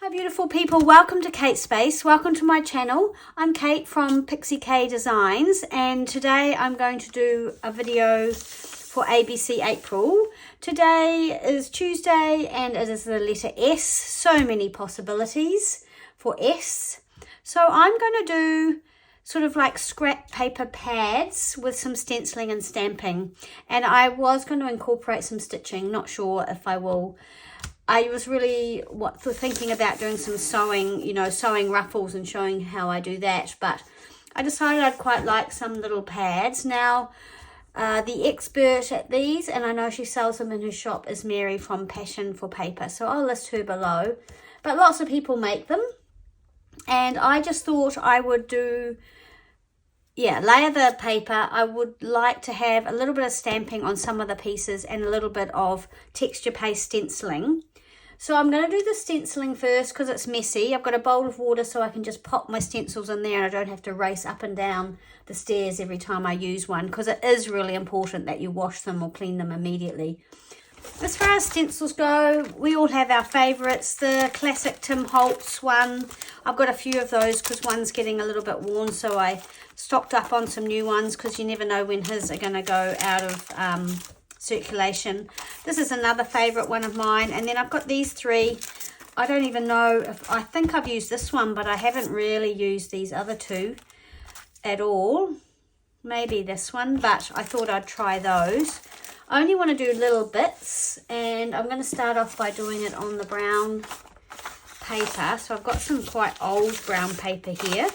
Hi beautiful people, welcome to Kate's Space, welcome to my channel. I'm Kate from Pixie Designs and today I'm going to do a video for ABC April. Today is Tuesday and it is the letter S, so many possibilities for S. So I'm going to do sort of like scrap paper pads with some stenciling and stamping, and I was going to incorporate some stitching, not sure if I will. I was really thinking about doing some sewing, sewing ruffles and showing how I do that. But I decided I'd quite like some little pads. Now, the expert at these, and I know she sells them in her shop, is Mary from Passion for Paper. So I'll list her below. But lots of people make them. And I just thought I would do, layer the paper. I would like to have a little bit of stamping on some of the pieces and a little bit of texture paste stenciling. So I'm going to do the stenciling first because it's messy. I've got a bowl of water so I can just pop my stencils in there and I don't have to race up and down the stairs every time I use one, because it is really important that you wash them or clean them immediately. As far as stencils go, we all have our favourites. The classic Tim Holtz one, I've got a few of those because one's getting a little bit worn, so I stocked up on some new ones because you never know when his are going to go out of circulation. This is another favourite one of mine, and then I've got these three. I don't even know if, I think I've used this one, but I haven't really used these other two at all. Maybe this one, but I thought I'd try those. I only want to do little bits, and I'm going to start off by doing it on the brown paper. So I've got some quite old brown paper here.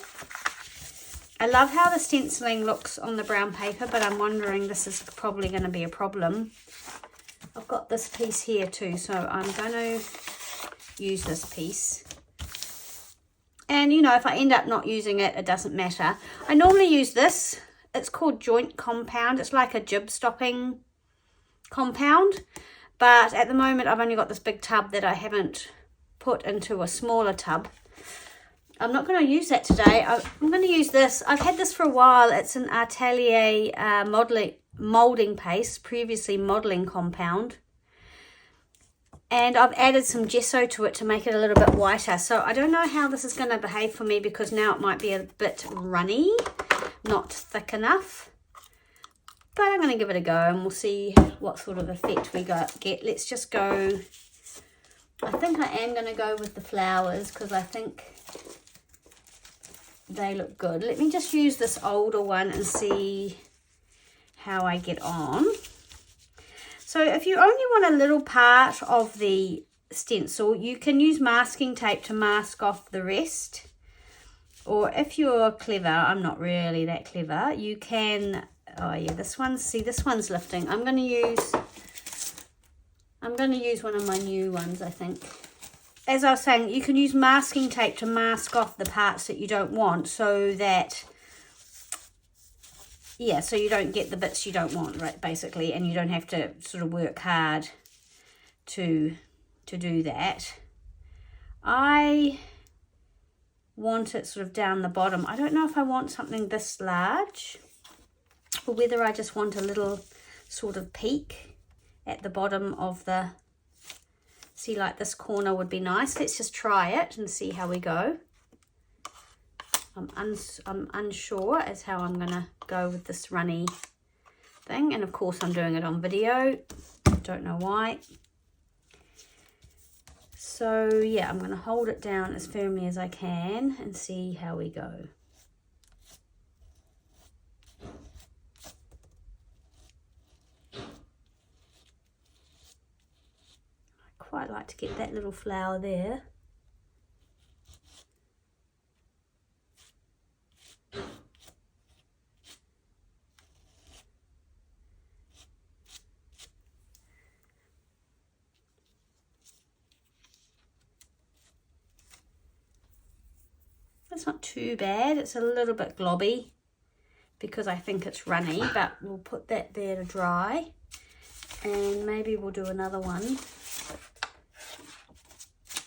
I love how the stenciling looks on the brown paper, but I'm wondering this is probably going to be a problem. I've got this piece here too, so I'm going to use this piece. And if I end up not using it, it doesn't matter. I normally use this. It's called joint compound. It's like a jib stopping compound, but at the moment I've only got this big tub that I haven't put into a smaller tub. I'm not going to use that today. I'm going to use this. I've had this for a while. It's an Atelier moulding paste, previously modelling compound. And I've added some gesso to it to make it a little bit whiter. So I don't know how this is going to behave for me because now it might be a bit runny, not thick enough. But I'm going to give it a go and we'll see what sort of effect we get. Let's just go. I think I am going to go with the flowers because I think they look good. Let me just use this older one and see how I get on. So if you only want a little part of the stencil, you can use masking tape to mask off the rest. Or if you're clever, I'm not really that clever, you can, oh yeah, this one's lifting. I'm going to use one of my new ones, I think. As I was saying, you can use masking tape to mask off the parts that you don't want so that, so you don't get the bits you don't want, right, basically, and you don't have to sort of work hard to do that. I want it sort of down the bottom. I don't know if I want something this large or whether I just want a little sort of peak at the bottom of the, see, like this corner would be nice. Let's just try it and see how we go. I'm unsure as how I'm gonna go with this runny thing, and of course I'm doing it on video. Don't know why. So yeah, I'm gonna hold it down as firmly as I can and see how we go. Quite like to get that little flower there. That's not too bad. It's a little bit globby because I think it's runny, but we'll put that there to dry, and maybe we'll do another one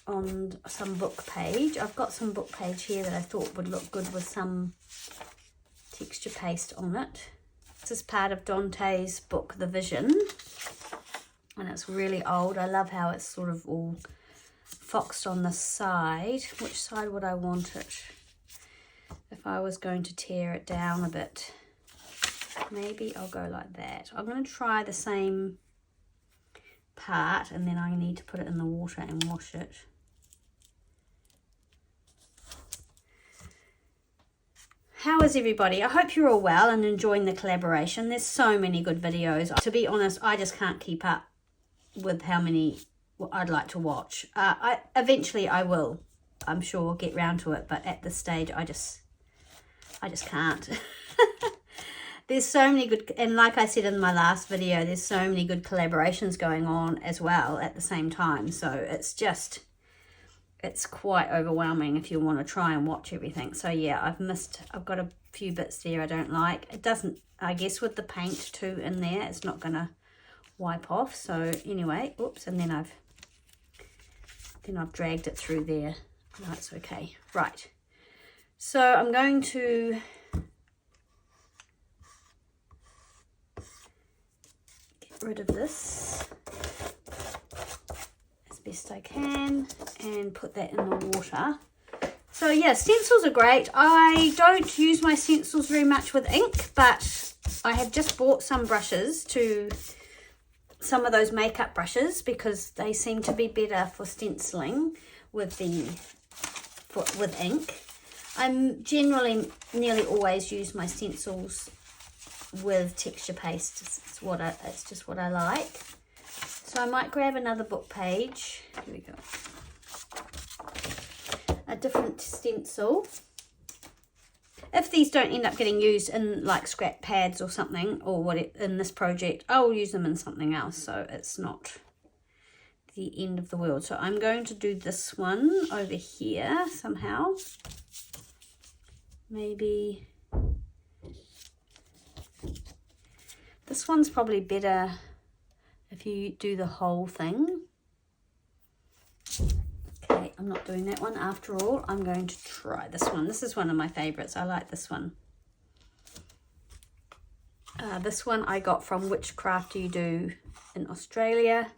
on some book page. I've got some book page here that I thought would look good with some texture paste on it. This is part of Dante's book, The Vision, and it's really old. I love how it's sort of all foxed on the side. Which side would I want it? If I was going to tear it down a bit, maybe I'll go like that. I'm going to try the same part, and then I need to put it in the water and wash it. How is everybody? I hope you're all well and enjoying the collaboration. There's so many good videos. To be honest, I just can't keep up with how many I'd like to watch. Eventually I will, I'm sure, get round to it, but at this stage I just can't. There's so many good, and like I said in my last video, there's so many good collaborations going on as well at the same time. So it's quite overwhelming if you want to try and watch everything. So yeah, I've got a few bits there I don't like. It doesn't, I guess with the paint too in there, it's not gonna wipe off. So anyway, oops, and then I've dragged it through there. No, it's okay. Right. So I'm going to get rid of this as best I can and put that in the water. So yeah, stencils are great. I don't use my stencils very much with ink, but I have just bought some brushes, some of those makeup brushes, because they seem to be better for stenciling with ink. I'm generally nearly always use my stencils with texture paste. It's just what I like. So I might grab another book page. Here we go. A different stencil. If these don't end up getting used in like scrap pads or something, or what in this project, I will use them in something else. So it's not the end of the world. So I'm going to do this one over here somehow. Maybe this one's probably better if you do the whole thing. Okay, I'm not doing that one after all. I'm going to try this one. This is one of my favorites. I like this one. This one I got from Which Craft Do You Do in Australia.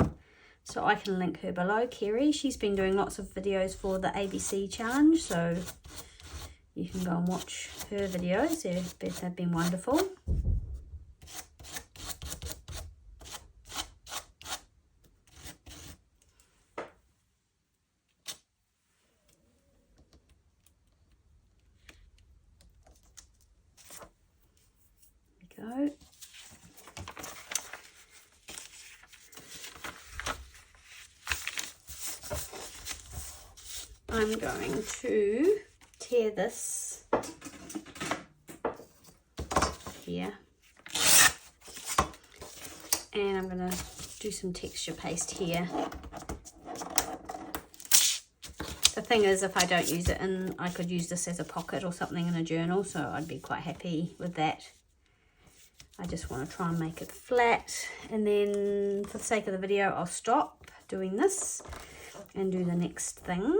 So I can link her below, Kerry. She's been doing lots of videos for the ABC challenge. So you can go and watch her videos. They've been wonderful. There we go. I'm going to tear this here, and I'm going to do some texture paste here. The thing is, if I don't use it, and I could use this as a pocket or something in a journal, so I'd be quite happy with that. I just want to try and make it flat, and then for the sake of the video I'll stop doing this and do the next thing,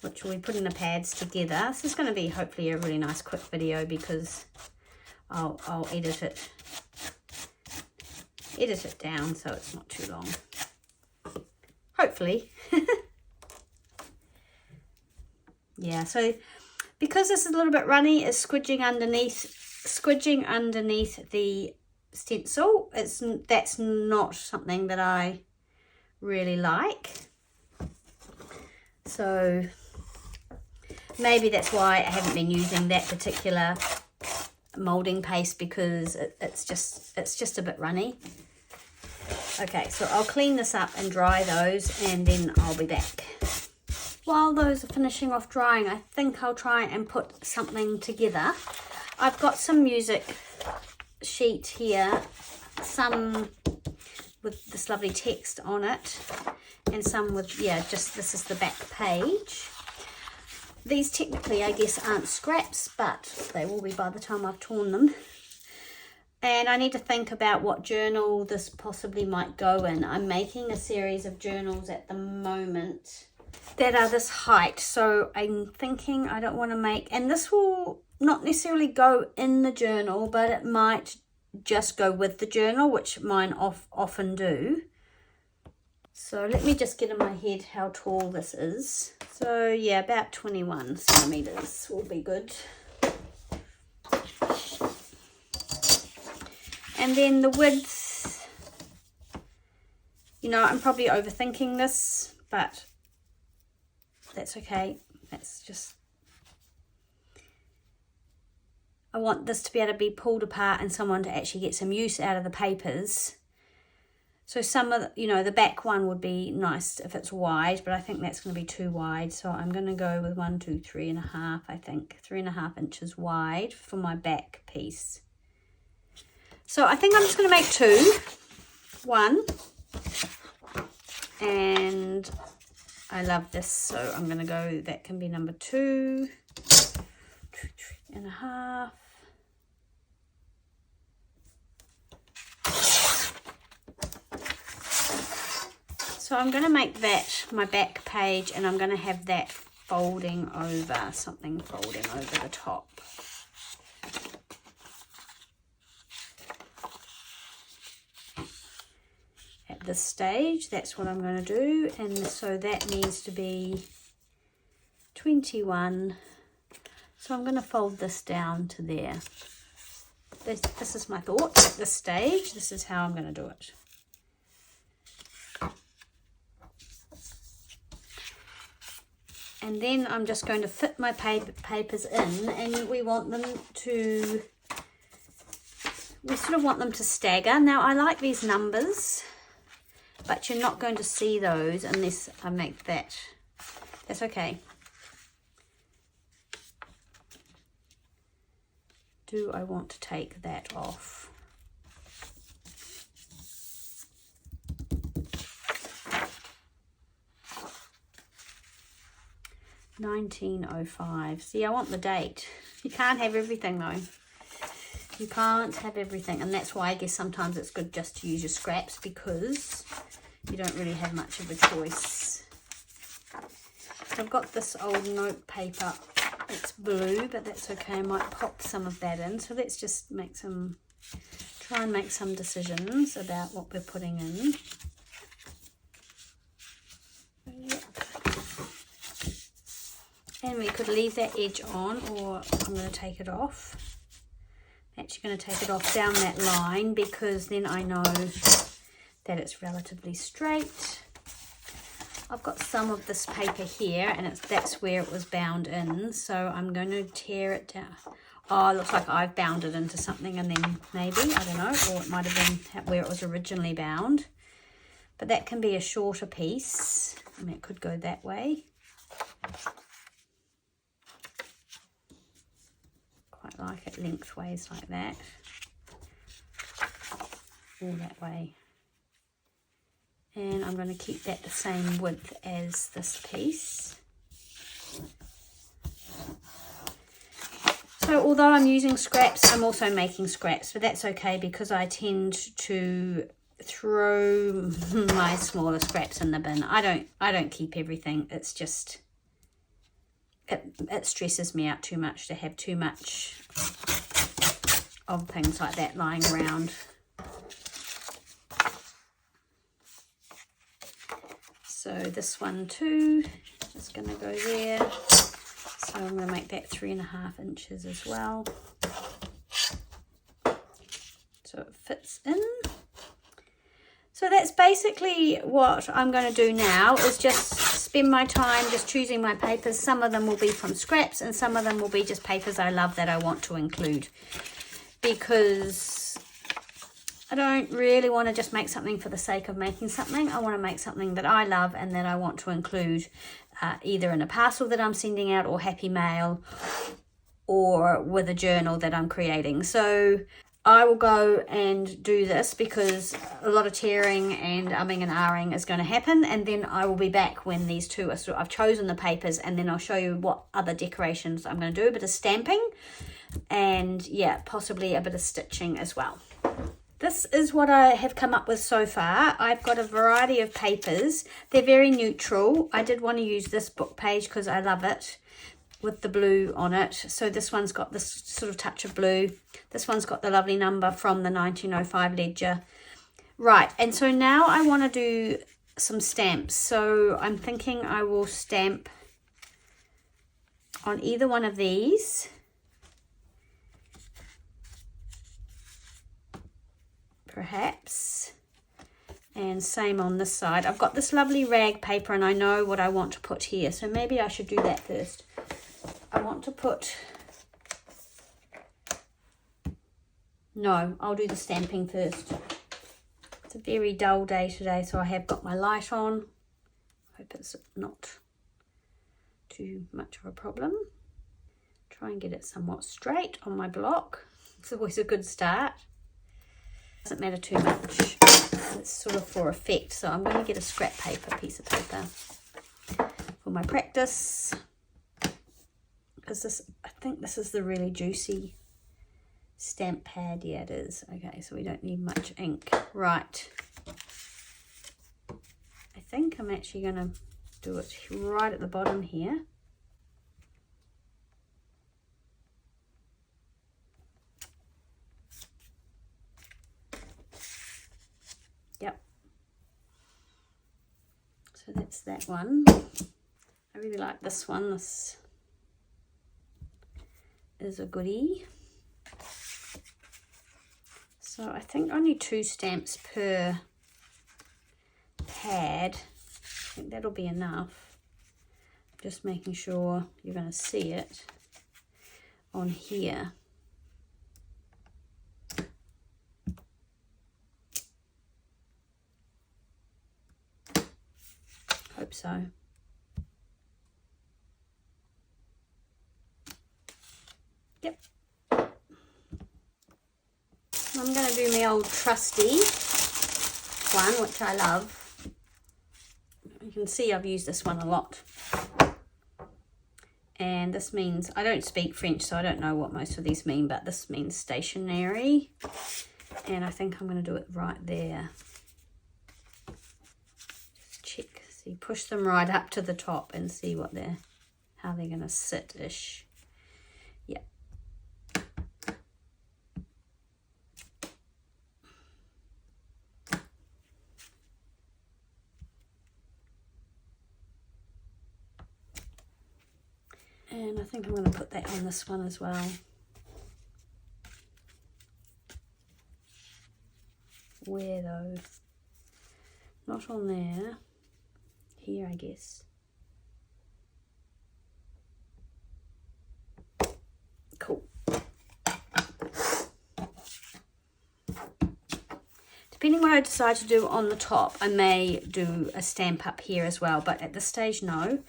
which we'll be putting the pads together. This is going to be hopefully a really nice quick video, because I'll edit it down so it's not too long, hopefully. Yeah, so because this is a little bit runny, it's squidging underneath the stencil. That's not something that I really like. So maybe that's why I haven't been using that particular molding paste, because it's just a bit runny. Okay, so I'll clean this up and dry those, and then I'll be back. While those are finishing off drying, I think I'll try and put something together. I've got some music sheet here, some with this lovely text on it, and some with, yeah, just this is the back page. These technically, I guess, aren't scraps, but they will be by the time I've torn them. And I need to think about what journal this possibly might go in. I'm making a series of journals at the moment that are this height, so I'm thinking I don't want to make, and this will not necessarily go in the journal, but it might just go with the journal, which mine often do. So let me just get in my head how tall this is. So yeah, about 21 centimeters will be good. And then the width, you know, I'm probably overthinking this, but that's okay. That's just, I want this to be able to be pulled apart and someone to actually get some use out of the papers. So some of the, you know, the back one would be nice if it's wide, but I think that's going to be too wide. So I'm going to go with 1, 2, 3.5, I think. 3.5 inches wide for my back piece. So I think I'm just going to make 2. 1. And I love this, so I'm going to go, that can be number 2. 3.5. So I'm going to make that my back page, and I'm going to have that folding over, something folding over the top. At this stage, that's what I'm going to do, and so that needs to be 21. So I'm going to fold this down to there. This is my thought at this stage. This is how I'm going to do it. And then I'm just going to fit my papers in, and we want them to, we sort of want them to stagger. Now I like these numbers, but you're not going to see those unless I make that. That's okay. Do I want to take that off? 1905. See, I want the date. You can't have everything though. You can't have everything, and that's why I guess sometimes it's good just to use your scraps, because you don't really have much of a choice. So I've got this old note paper. It's blue, but that's okay. I might pop some of that in. So let's just make some, try and make some decisions about what we're putting in. And we could leave that edge on, or I'm going to take it off. I'm actually going to take it off down that line, because then I know that it's relatively straight. I've got some of this paper here, and that's where it was bound in, so I'm going to tear it down. Oh, it looks like I've bound it into something, and then maybe, I don't know, or it might have been where it was originally bound. But that can be a shorter piece. I mean, it could go that way. Quite like it lengthways like that. All that way. And I'm going to keep that the same width as this piece. So although I'm using scraps, I'm also making scraps, but that's okay, because I tend to throw my smaller scraps in the bin. I don't keep everything. It's just it stresses me out too much to have too much of things like that lying around. So this one too, just going to go there. So I'm going to make that 3.5 inches as well. So it fits in. So that's basically what I'm going to do now, is just spend my time just choosing my papers. Some of them will be from scraps, and some of them will be just papers I love that I want to include, because I don't really want to just make something for the sake of making something. I want to make something that I love and that I want to include either in a parcel that I'm sending out, or happy mail, or with a journal that I'm creating. So I will go and do this, because a lot of tearing and umming and ahhing is going to happen, and then I will be back when these two are I've chosen the papers, and then I'll show you what other decorations I'm going to do. A bit of stamping, and yeah, possibly a bit of stitching as well. This is what I have come up with so far. I've got a variety of papers. They're very neutral. I did want to use this book page because I love it. with the blue on it. So this one's got this sort of touch of blue. This one's got the lovely number from the 1905 ledger. Right, and so now I want to do some stamps. So I'm thinking I will stamp on either one of these. Perhaps. And same on this side. I've got this lovely rag paper and I know what I want to put here. So maybe I should do that first. I want to put... No, I'll do the stamping first. It's a very dull day today, so I have got my light on. Hope it's not too much of a problem. Try and get it somewhat straight on my block. It's always a good start. Doesn't matter too much. It's sort of for effect. So I'm going to get a scrap paper, piece of paper for my practice. Because this, I think this is the really juicy stamp pad. Yeah, it is. Okay, so we don't need much ink. Right. I think I'm actually going to do it right at the bottom here. Yep. So that's that one. I really like this one. This is a goodie. So I think only 2 stamps per pad. I think that'll be enough. Just making sure you're going to see it on here. Hope so. Yep. I'm going to do my old trusty one, which I love. You can see I've used this one a lot. And this means, I don't speak French, so I don't know what most of these mean, but this means stationary. And I think I'm going to do it right there. Just check, see, push them right up to the top and see what they're, how they're going to sit-ish. Yeah. And I think I'm going to put that on this one as well. Where though? Not on there. Here, I guess. Cool. Depending what I decide to do on the top, I may do a stamp up here as well, but at this stage, no.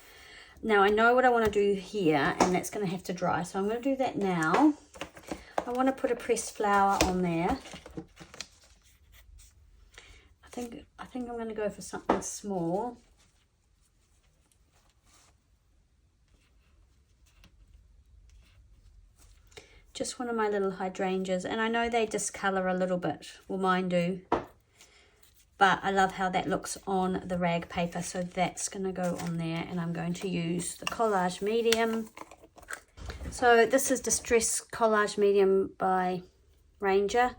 Now I know what I want to do here, and that's going to have to dry, so I'm going to do that now. I want to put a pressed flower on there. I think I'm going to go for something small. Just one of my little hydrangeas, and I know they discolor a little bit, well mine do, but I love how that looks on the rag paper, so that's going to go on there, and I'm going to use the collage medium. So this is Distress Collage Medium by Ranger.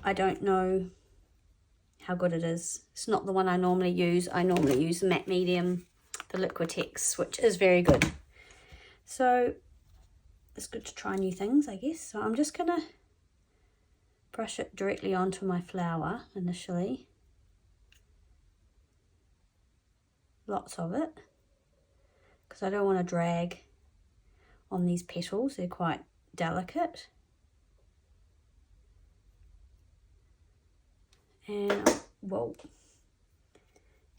I don't know how good it is. It's not the one I normally use. I normally use the matte medium, the Liquitex, which is very good. So it's good to try new things, I guess. So I'm just going to brush it directly onto my flower initially. Lots of it, because I don't want to drag on these petals. They're quite delicate. And, whoa,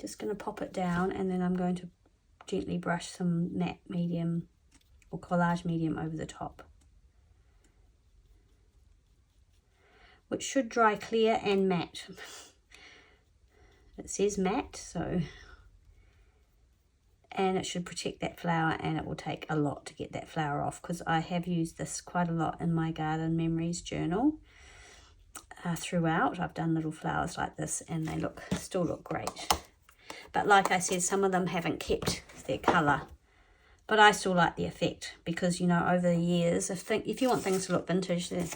just going to pop it down, and then I'm going to gently brush some matte medium or collage medium over the top, which should dry clear and matte. It says matte, so, and it should protect that flower, and it will take a lot to get that flower off, because I have used this quite a lot in my Garden Memories journal. Throughout, I've done little flowers like this, and they still look great. But like I said, some of them haven't kept their colour But I still like the effect because, you know, over the years, if you want things to look vintage, they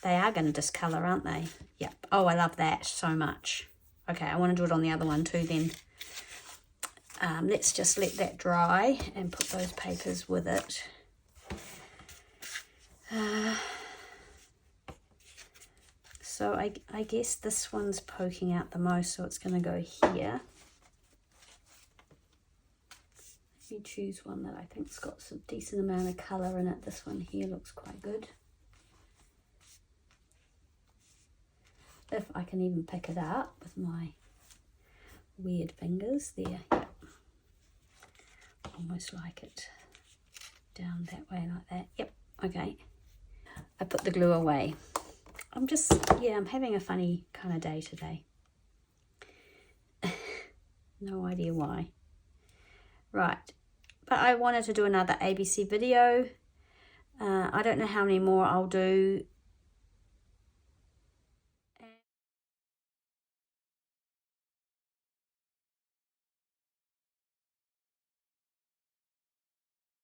are going to discolour, aren't they? Yep. Oh, I love that so much. Okay, I want to do it on the other one too then. Let's just let that dry and put those papers with it. So I guess this one's poking out the most, so it's going to go here. Let me choose one that I think's got some decent amount of colour in it. This one here looks quite good. If I can even pick it up with my weird fingers there. Yep. Almost like it down that way like that. Yep, okay. I put the glue away. I'm having a funny kind of day today. No idea why. Right, but I wanted to do another ABC video. I don't know how many more I'll do.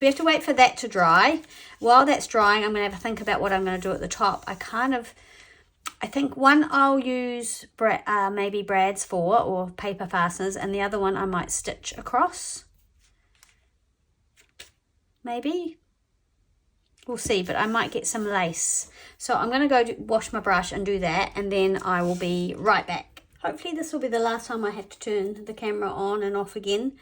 We have to wait for that to dry. While that's drying, I'm going to have a think about what I'm going to do at the top. I think one I'll use maybe brads for, or paper fasteners, and the other one I might stitch across. Maybe. We'll see, but I might get some lace. So I'm going to go wash my brush and do that, and then I will be right back. Hopefully this will be the last time I have to turn the camera on and off again.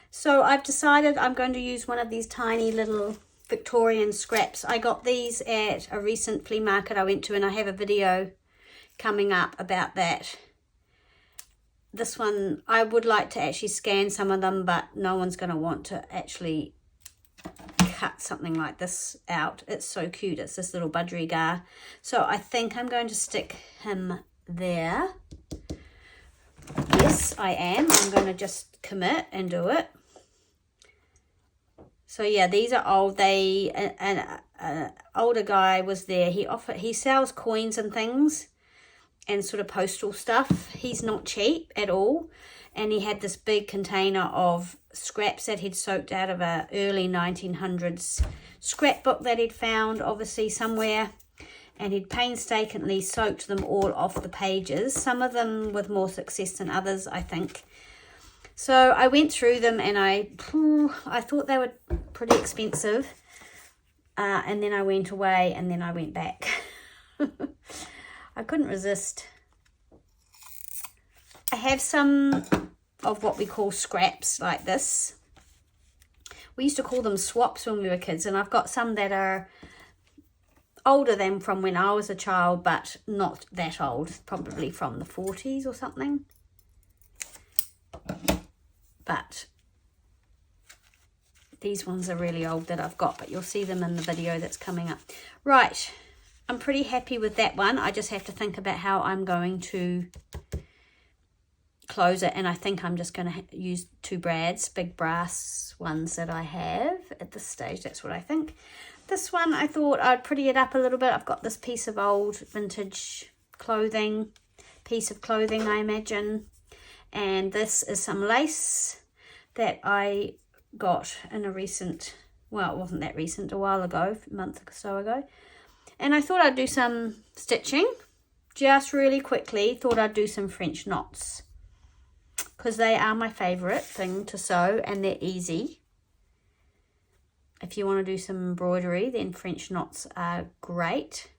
So I've decided I'm going to use one of these tiny little Victorian scraps. I got these at a recent flea market I went to, and I have a video coming up about that. This one, I would like to actually scan some of them, but no one's going to want to actually cut something like this out. It's so cute. It's this little budgerigar. So I think I'm going to stick him there. Yes, I am. I'm going to just commit and do it. So yeah, these are old. An older guy was there. He sells coins and things and sort of postal stuff. He's not cheap at all. And he had this big container of scraps that he'd soaked out of a early 1900s scrapbook that he'd found obviously somewhere. And he'd painstakingly soaked them all off the pages. Some of them with more success than others, I think. So I went through them, and I thought they were pretty expensive. And then I went away, and then I went back. I couldn't resist. I have some of what we call scraps like this. We used to call them swaps when we were kids, and I've got some that are older than from when I was a child, but not that old, probably from the 40s or something. But these ones are really old that I've got, but you'll see them in the video that's coming up. Right, I'm pretty happy with that one. I just have to think about how I'm going to close it, and I think I'm just going to use two brads, big brass ones that I have at this stage. That's what I think. This one, I thought I'd pretty it up a little bit. I've got this piece of old vintage clothing, I imagine. And this is some lace that I got in a recent, well, it wasn't that recent, a while ago, a month or so ago. And I thought I'd do some stitching, just really quickly. Thought I'd do some French knots, because they are my favourite thing to sew, and they're easy. If you want to do some embroidery, then French knots are great.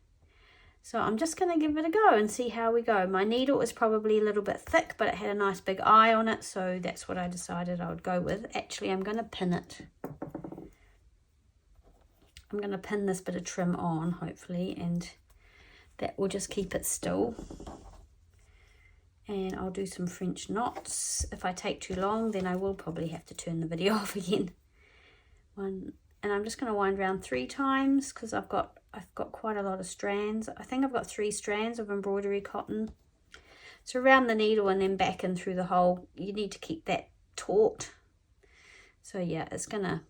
So I'm just going to give it a go and see how we go. My needle is probably a little bit thick, but it had a nice big eye on it, so that's what I decided I would go with. Actually, I'm going to pin it. I'm going to pin this bit of trim on, hopefully, and that will just keep it still. And I'll do some French knots. If I take too long, then I will probably have to turn the video off again. And I'm just going to wind around 3 times, because I've got quite a lot of strands. I think I've got 3 strands of embroidery cotton. So around the needle and then back and through the hole. You need to keep that taut. So yeah, it's gonna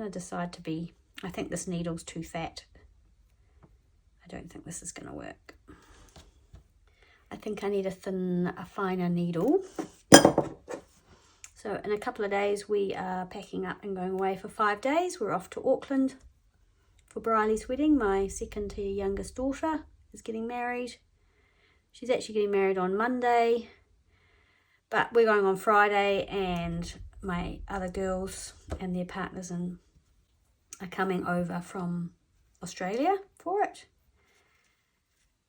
decide to be. I think this needle's too fat. I don't think this is gonna work. I think I need a finer needle. So So in a couple of days we are packing up and going away for 5 days. We're off to Auckland for Briley's wedding. My second to youngest daughter is getting married. She's actually getting married on Monday, but we're going on Friday, and my other girls and their partners are coming over from Australia for it.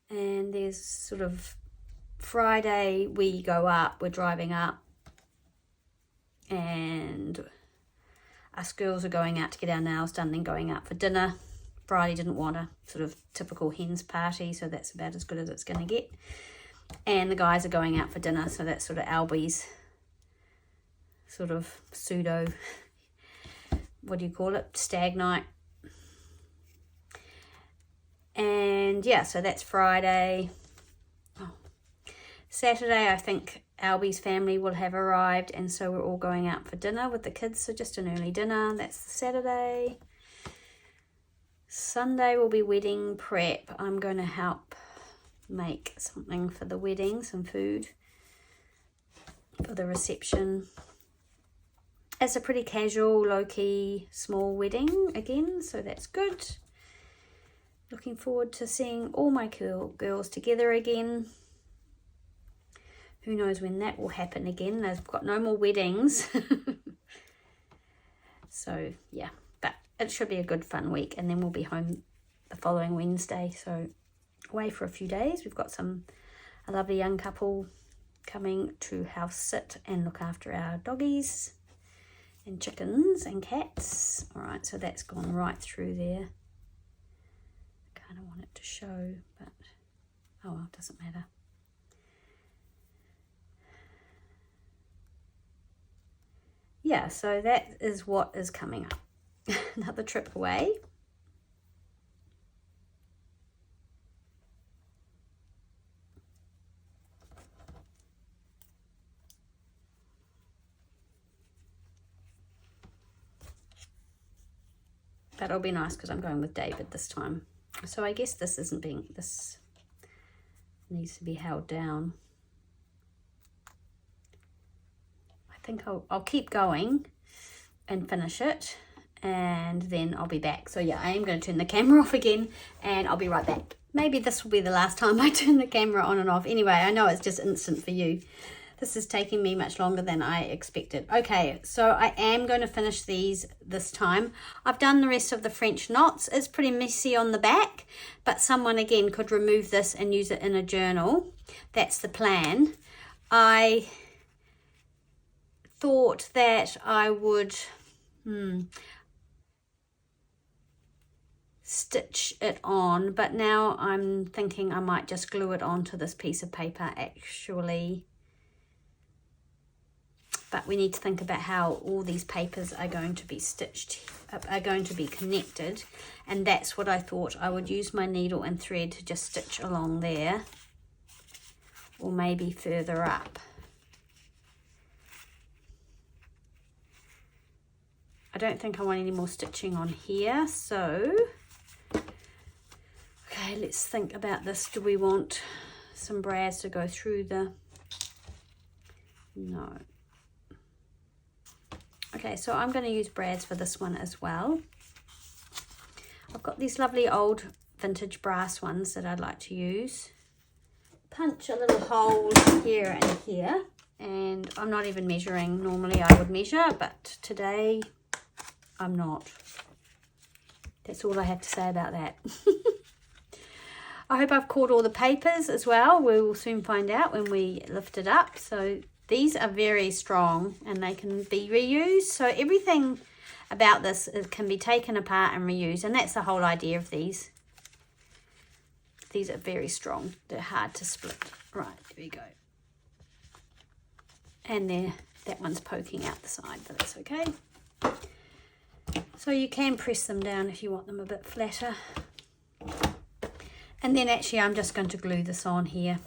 And there's sort of Friday we go up, we're driving up, and us girls are going out to get our nails done, then going out for dinner. Friday didn't want a sort of typical hens party, so that's about as good as it's going to get. And the guys are going out for dinner, so that's sort of Albie's sort of pseudo, what do you call it, stag night. And yeah, so that's Friday. Saturday, I think Albie's family will have arrived, and so we're all going out for dinner with the kids, so just an early dinner. That's the Saturday. Sunday will be wedding prep. I'm going to help make something for the wedding, some food for the reception. It's a pretty casual, low-key, small wedding again, so that's good. Looking forward to seeing all my girls together again. Who knows when that will happen again. They've got no more weddings. So, yeah. But it should be a good, fun week. And then we'll be home the following Wednesday. So, away for a few days. We've got a lovely young couple coming to house sit and look after our doggies and chickens and cats. All right, so that's gone right through there. I kind of want it to show, but oh well, it doesn't matter. Yeah, so that is what is coming up. Another trip away. That'll be nice because I'm going with David this time. So I guess this needs to be held down. I think I'll keep going and finish it, and then I'll be back. So yeah, I am going to turn the camera off again, and I'll be right back. Maybe this will be the last time I turn the camera on and off. Anyway, I know it's just instant for you. This is taking me much longer than I expected. Okay, so I am going to finish these this time. I've done the rest of the French knots. It's pretty messy on the back, but someone again could remove this and use it in a journal. That's the plan. I thought that I would stitch it on, but now I'm thinking I might just glue it onto this piece of paper actually. But we need to think about how all these papers are going to be stitched, are going to be connected. And that's what I thought. I would use my needle and thread to just stitch along there. Or maybe further up. I don't think I want any more stitching on here. So, okay, let's think about this. Do we want some brads to go through the... No. Okay, so I'm going to use brads for this one as well. I've got these lovely old vintage brass ones that I'd like to use. Punch a little hole here and here, and I'm not even measuring. Normally I would measure, but today I'm not. That's all I have to say about that. I hope I've caught all the papers as well. We will soon find out when we lift it up. So these are very strong and they can be reused. So everything about this can be taken apart and reused. And that's the whole idea of these. These are very strong. They're hard to split. Right, there we go. And that one's poking out the side, but it's okay. So you can press them down if you want them a bit flatter. And then actually I'm just going to glue this on here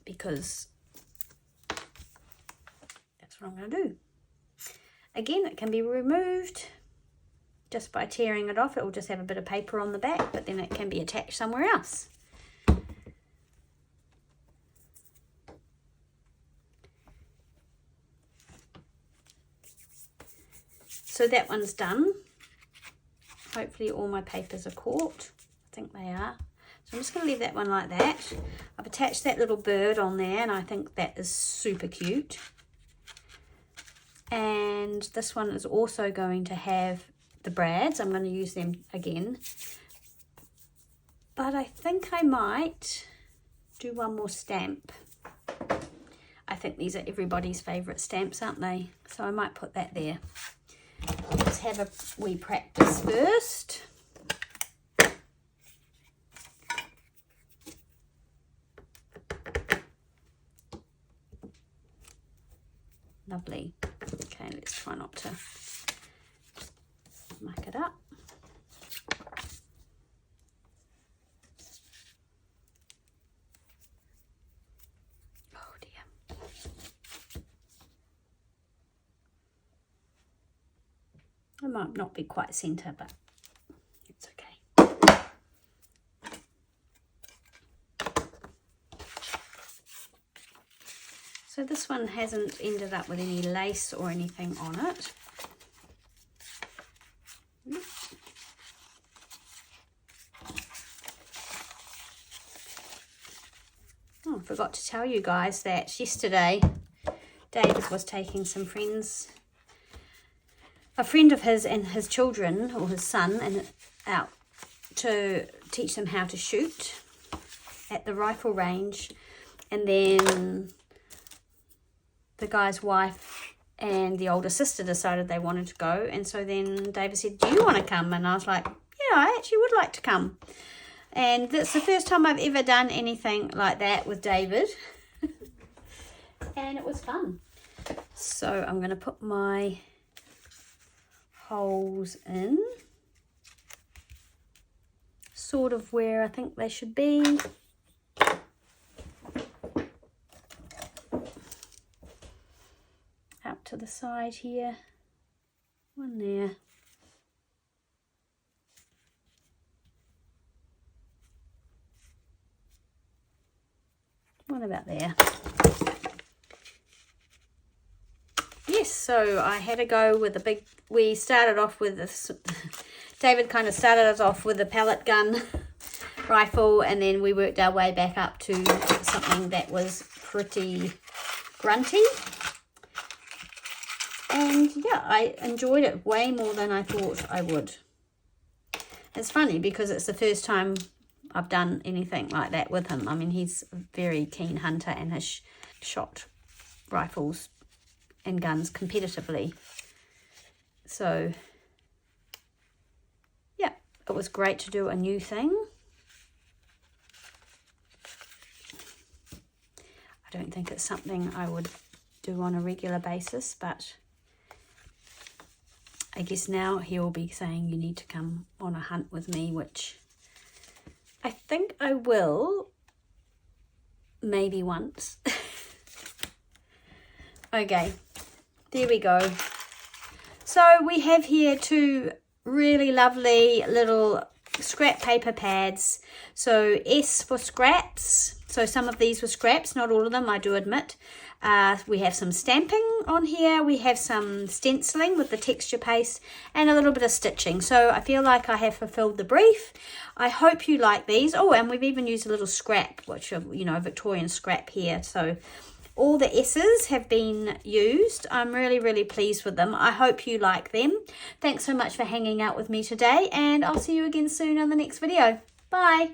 because that's what I'm going to do. Again, it can be removed just by tearing it off. It will just have a bit of paper on the back, but then it can be attached somewhere else. So that one's done. Hopefully all my papers are caught. I think they are. So I'm just going to leave that one like that. I've attached that little bird on there and I think that is super cute. And this one is also going to have the brads. I'm going to use them again. But I think I might do one more stamp. I think these are everybody's favourite stamps, aren't they? So I might put that there. Let's have a wee practice first. Lovely. Okay, let's try not to muck it up. Oh dear. It might not be quite centre, but it's okay. So this one hasn't ended up with any lace or anything on it. Oh, I forgot to tell you guys that yesterday David was taking some friends, a friend of his and his children, or his son, and out to teach them how to shoot at the rifle range. And then the guy's wife and the older sister decided they wanted to go, and so then David said, do you want to come? And I was like, yeah, I actually would like to come. And that's the first time I've ever done anything like that with David. And it was fun. So I'm going to put my holes in, sort of where I think they should be. Out to the side here. One there. One about there. Yes, so I had to go with a big, we started off with this, David kind of started us off with a pellet gun rifle, and then we worked our way back up to something that was pretty grunty. And yeah, I enjoyed it way more than I thought I would. It's funny because it's the first time I've done anything like that with him. I mean, he's a very keen hunter and has shot rifles and guns competitively. So yeah, it was great to do a new thing. I don't think it's something I would do on a regular basis, but I guess now he'll be saying you need to come on a hunt with me, which I think I will, maybe once. Okay, there we go. So we have here two really lovely little scrap paper pads. So S for scraps. So some of these were scraps, not all of them, I do admit. We have some stamping on here. We have some stenciling with the texture paste and a little bit of stitching. So I feel like I have fulfilled the brief. I hope you like these. Oh, and we've even used a little scrap, which are, you know, Victorian scrap here. So all the S's have been used. I'm really, really pleased with them. I hope you like them. Thanks so much for hanging out with me today, and I'll see you again soon on the next video. Bye.